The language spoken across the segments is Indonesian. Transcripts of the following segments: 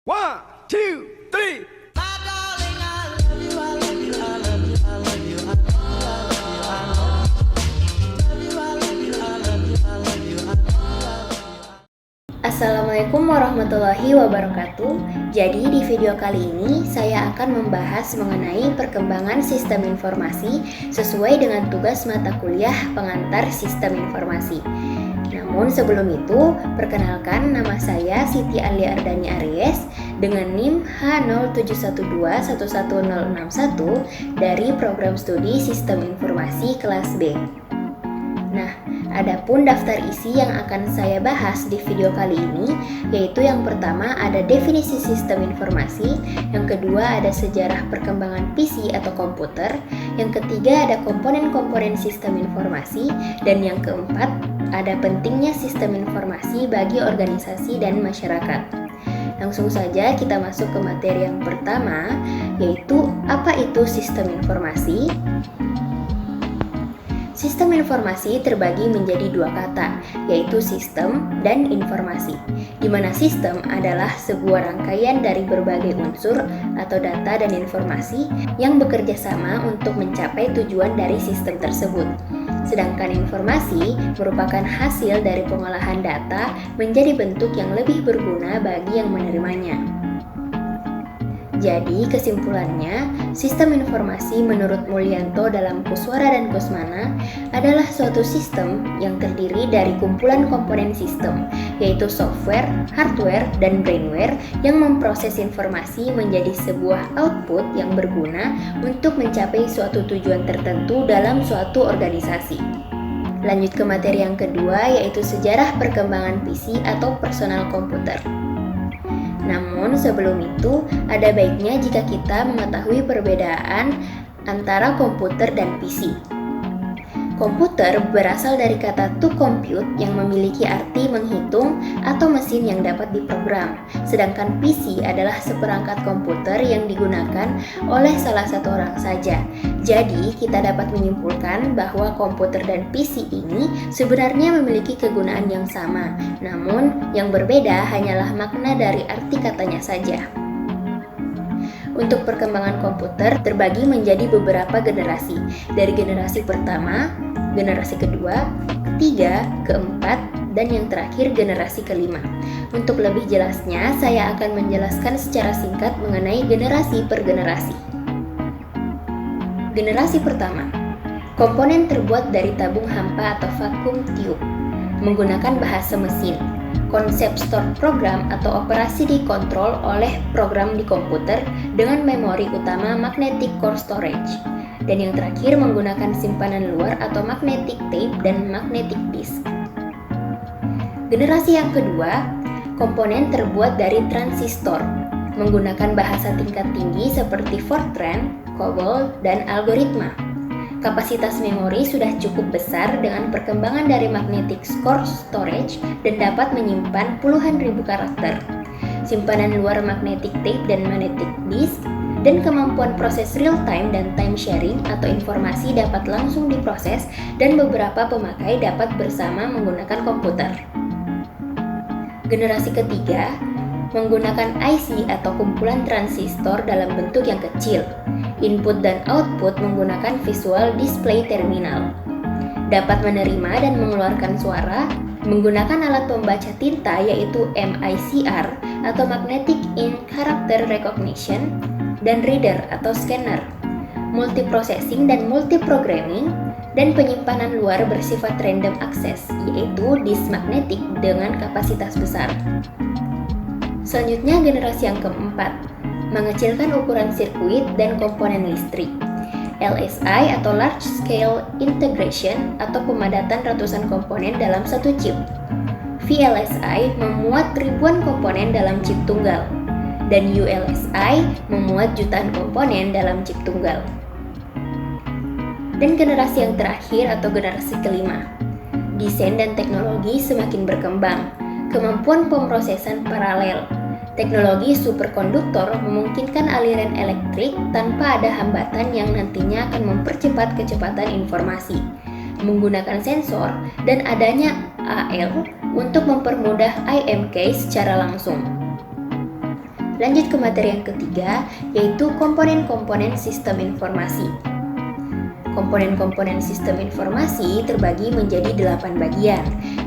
One, two, three. Assalamualaikum warahmatullahi wabarakatuh. Jadi di video kali ini saya akan membahas mengenai perkembangan sistem informasi sesuai dengan tugas mata kuliah pengantar sistem informasi. Namun sebelum itu, perkenalkan nama saya Siti Alia Ardani Aries dengan NIM H07211061 dari program studi Sistem Informasi kelas B. Nah, adapun daftar isi yang akan saya bahas di video kali ini, yaitu yang pertama ada definisi sistem informasi, yang kedua ada sejarah perkembangan PC atau komputer, yang ketiga ada komponen-komponen sistem informasi, dan yang keempat ada pentingnya sistem informasi bagi organisasi dan masyarakat. Langsung saja kita masuk ke materi yang pertama, yaitu apa itu sistem informasi? Sistem informasi terbagi menjadi dua kata, yaitu sistem dan informasi, di mana sistem adalah sebuah rangkaian dari berbagai unsur atau data dan informasi yang bekerja sama untuk mencapai tujuan dari sistem tersebut. Sedangkan informasi merupakan hasil dari pengolahan data menjadi bentuk yang lebih berguna bagi yang menerimanya. Jadi kesimpulannya, sistem informasi menurut Mulyanto dalam Kuswara dan Kusmana adalah suatu sistem yang terdiri dari kumpulan komponen sistem, yaitu software, hardware, dan brainware yang memproses informasi menjadi sebuah output yang berguna untuk mencapai suatu tujuan tertentu dalam suatu organisasi. Lanjut ke materi yang kedua, yaitu sejarah perkembangan PC atau personal komputer. Namun sebelum itu, ada baiknya jika kita mengetahui perbedaan antara komputer dan PC. Komputer berasal dari kata to compute yang memiliki arti menghitung atau mesin yang dapat diprogram. Sedangkan PC adalah seperangkat komputer yang digunakan oleh salah satu orang saja. Jadi, kita dapat menyimpulkan bahwa komputer dan PC ini sebenarnya memiliki kegunaan yang sama. Namun, yang berbeda hanyalah makna dari arti katanya saja. Untuk perkembangan komputer terbagi menjadi beberapa generasi, dari generasi pertama, generasi kedua, ketiga, keempat, dan yang terakhir generasi kelima. Untuk lebih jelasnya, saya akan menjelaskan secara singkat mengenai generasi per generasi. Generasi pertama, komponen terbuat dari tabung hampa atau vacuum tube, menggunakan bahasa mesin. Konsep store program atau operasi dikontrol oleh program di komputer dengan memori utama magnetic core storage. Dan yang terakhir menggunakan simpanan luar atau magnetic tape dan magnetic disk. Generasi yang kedua, komponen terbuat dari transistor, menggunakan bahasa tingkat tinggi seperti Fortran, COBOL, dan algoritma. Kapasitas memori sudah cukup besar dengan perkembangan dari magnetic core storage dan dapat menyimpan puluhan ribu karakter. Simpanan luar magnetic tape dan magnetic disk, dan kemampuan proses real-time dan time sharing atau informasi dapat langsung diproses dan beberapa pemakai dapat bersama menggunakan komputer. Generasi ketiga, menggunakan IC atau kumpulan transistor dalam bentuk yang kecil. Input dan output menggunakan visual display terminal. Dapat menerima dan mengeluarkan suara menggunakan alat pembaca tinta yaitu MICR atau Magnetic Ink Character Recognition, dan reader atau scanner, multiprocessing dan multiprogramming, dan penyimpanan luar bersifat random access, yaitu disk magnetik dengan kapasitas besar. Selanjutnya generasi yang keempat, mengecilkan ukuran sirkuit dan komponen listrik. LSI atau Large Scale Integration atau pemadatan ratusan komponen dalam satu chip. VLSI memuat ribuan komponen dalam chip tunggal. Dan ULSI memuat jutaan komponen dalam chip tunggal. Dan generasi yang terakhir atau generasi kelima, desain dan teknologi semakin berkembang, kemampuan pemrosesan paralel. Teknologi superkonduktor memungkinkan aliran elektrik tanpa ada hambatan yang nantinya akan mempercepat kecepatan informasi, menggunakan sensor dan adanya AL untuk mempermudah IMK secara langsung. Lanjut ke materi yang ketiga, yaitu komponen-komponen sistem informasi. Komponen-komponen sistem informasi terbagi menjadi 8 bagian,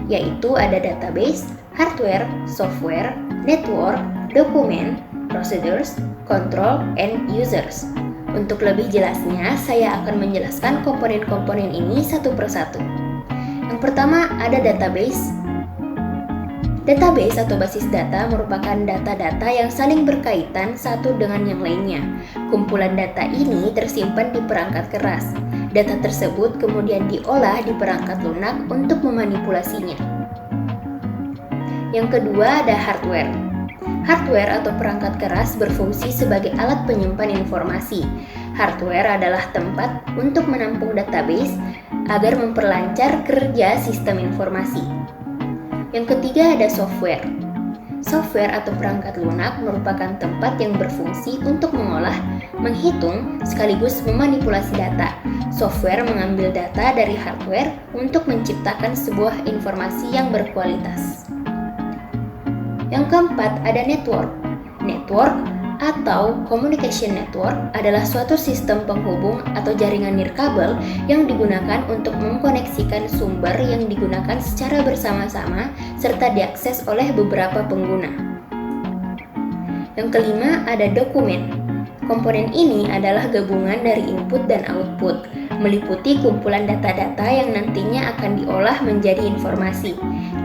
yaitu ada database, hardware, software, network, dokumen, procedures, control, and users. Untuk lebih jelasnya, saya akan menjelaskan komponen-komponen ini satu persatu. Yang pertama ada database. Database atau basis data merupakan data-data yang saling berkaitan satu dengan yang lainnya. Kumpulan data ini tersimpan di perangkat keras. Data tersebut kemudian diolah di perangkat lunak untuk memanipulasinya. Yang kedua ada hardware. Hardware atau perangkat keras berfungsi sebagai alat penyimpan informasi. Hardware adalah tempat untuk menampung database agar memperlancar kerja sistem informasi. Yang ketiga ada software. Software atau perangkat lunak merupakan tempat yang berfungsi untuk mengolah, menghitung, sekaligus memanipulasi data. Software mengambil data dari hardware untuk menciptakan sebuah informasi yang berkualitas. Yang keempat ada network. Network atau communication network adalah suatu sistem penghubung atau jaringan nirkabel yang digunakan untuk mengkoneksikan sumber yang digunakan secara bersama-sama serta diakses oleh beberapa pengguna. Yang kelima ada dokumen. Komponen ini adalah gabungan dari input dan output, meliputi kumpulan data-data yang nantinya akan diolah menjadi informasi.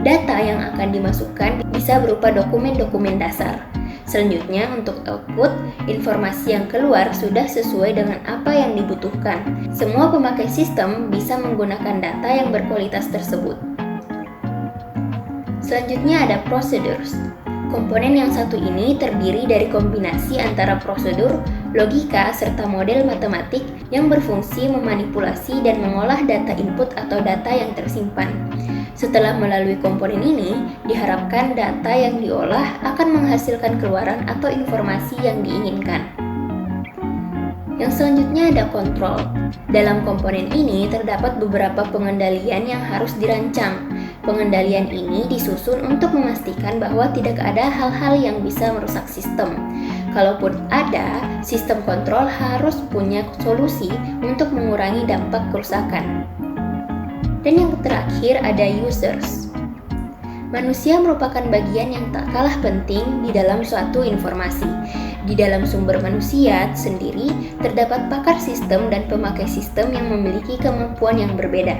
Data yang akan dimasukkan bisa berupa dokumen-dokumen dasar. Selanjutnya, untuk output, informasi yang keluar sudah sesuai dengan apa yang dibutuhkan. Semua pemakai sistem bisa menggunakan data yang berkualitas tersebut. Selanjutnya ada procedures. Komponen yang satu ini terdiri dari kombinasi antara prosedur, logika, serta model matematik yang berfungsi memanipulasi dan mengolah data input atau data yang tersimpan. Setelah melalui komponen ini, diharapkan data yang diolah akan menghasilkan keluaran atau informasi yang diinginkan. Yang selanjutnya ada kontrol. Dalam komponen ini terdapat beberapa pengendalian yang harus dirancang. Pengendalian ini disusun untuk memastikan bahwa tidak ada hal-hal yang bisa merusak sistem. Kalaupun ada, sistem kontrol harus punya solusi untuk mengurangi dampak kerusakan. Dan yang terakhir ada users. Manusia merupakan bagian yang tak kalah penting di dalam suatu informasi. Di dalam sumber manusia sendiri terdapat pakar sistem dan pemakai sistem yang memiliki kemampuan yang berbeda.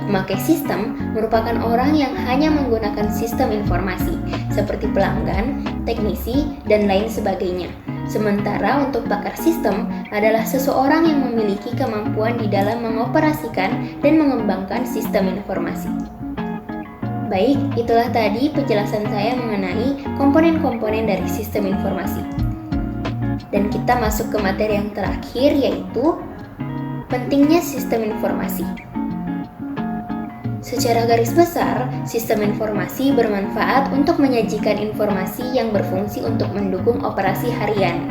Pemakai sistem merupakan orang yang hanya menggunakan sistem informasi, seperti pelanggan, teknisi, dan lain sebagainya. Sementara untuk pakar sistem adalah seseorang yang memiliki kemampuan di dalam mengoperasikan dan mengembangkan sistem informasi. Baik, itulah tadi penjelasan saya mengenai komponen-komponen dari sistem informasi. Dan kita masuk ke materi yang terakhir, yaitu pentingnya sistem informasi. Secara garis besar, sistem informasi bermanfaat untuk menyajikan informasi yang berfungsi untuk mendukung operasi harian.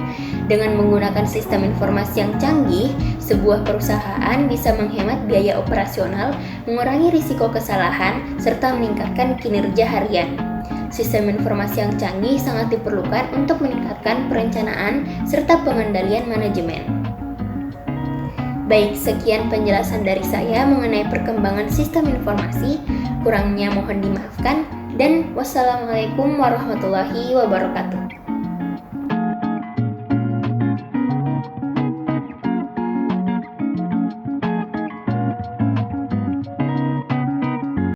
Dengan menggunakan sistem informasi yang canggih, sebuah perusahaan bisa menghemat biaya operasional, mengurangi risiko kesalahan, serta meningkatkan kinerja harian. Sistem informasi yang canggih sangat diperlukan untuk meningkatkan perencanaan serta pengendalian manajemen. Baik, sekian penjelasan dari saya mengenai perkembangan sistem informasi. Kurangnya mohon dimaafkan, dan wassalamualaikum warahmatullahi wabarakatuh.